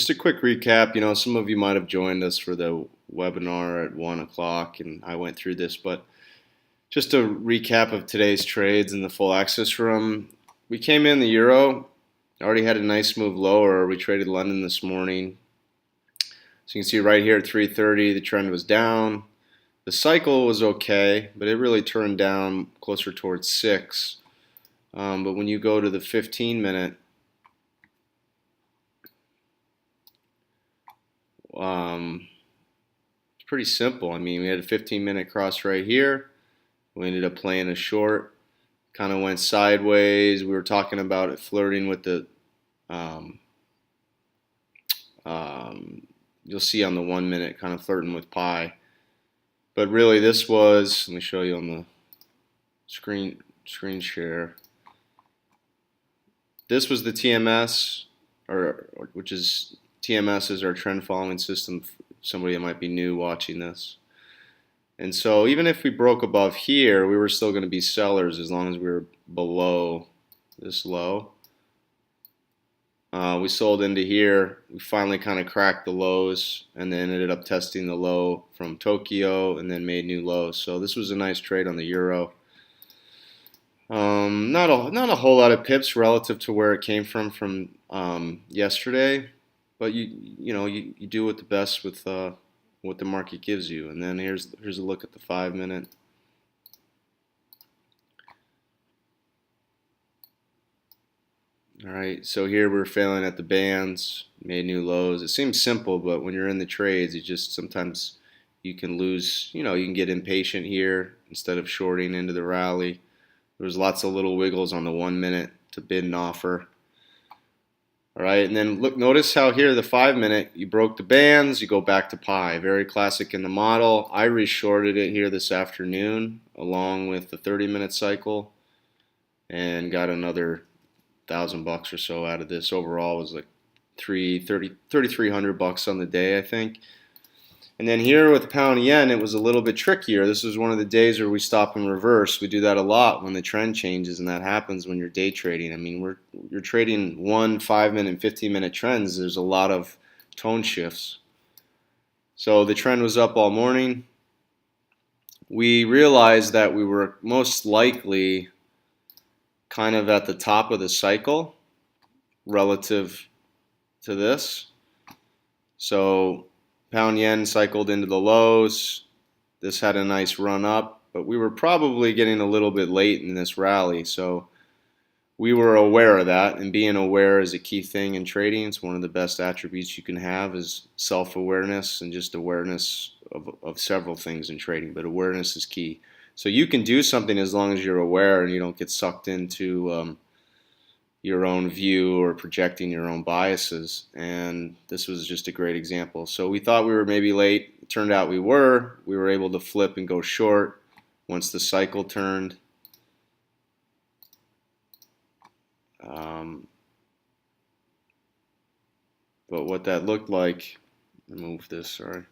Just a quick recap. Some of you might have joined us for the webinar at 1 o'clock, and I went through this, but just a recap of today's trades in the full access room. We came in the euro, already had a nice move lower. We traded London this morning. So you can see right here at 3:30, the trend was down. The cycle was okay, but it really turned down closer towards 6. But when you go to the 15-minute, it's pretty simple. I mean, we had a 15-minute cross right here. We ended up playing a short. Kind of went sideways. We were talking about it flirting with the, you'll see on the 1 minute, kind of flirting with pi. But really this was, let me show you on the screen share. This was the TMS, which is TMS is our trend following system. Somebody that might be new watching this. And so even if we broke above here, we were still going to be sellers as long as we were below this low. We sold into here. We finally kind of cracked the lows and then ended up testing the low from Tokyo and then made new lows. So this was a nice trade on the euro. Not a whole lot of pips relative to where it came from yesterday, but you do it the best with what the market gives you. And then here's a look at the 5-minute. All right, so here we're failing at the bands, made new lows. It seems simple, but when you're in the trades, you just sometimes you can lose. You can get impatient here instead of shorting into the rally. There was lots of little wiggles on the 1 minute to bid and offer. All right, and then look, notice how here the 5-minute, you broke the bands, you go back to pi. Very classic in the model. I re-shorted it here this afternoon along with the 30-minute cycle and got another $1,000 or so out of this. Overall, it was like $3,300 on the day, I think. And then here with the pound yen, it was a little bit trickier. This was one of the days where we stop and reverse. We do that a lot when the trend changes, and that happens when you're day trading. I mean, you're trading 1, 5-minute, and 15-minute trends. There's a lot of tone shifts. So the trend was up all morning. We realized that we were most likely kind of at the top of the cycle relative to this. So pound yen cycled into the lows. This had a nice run up, but we were probably getting a little bit late in this rally. So we were aware of that, and being aware is a key thing in trading. It's one of the best attributes you can have is self-awareness and just awareness of several things in trading, but awareness is key. So you can do something as long as you're aware and you don't get sucked into your own view or projecting your own biases. And this was just a great example. So we thought we were maybe late. It turned out we were. We were able to flip and go short once the cycle turned. But what that looked like, move this, sorry.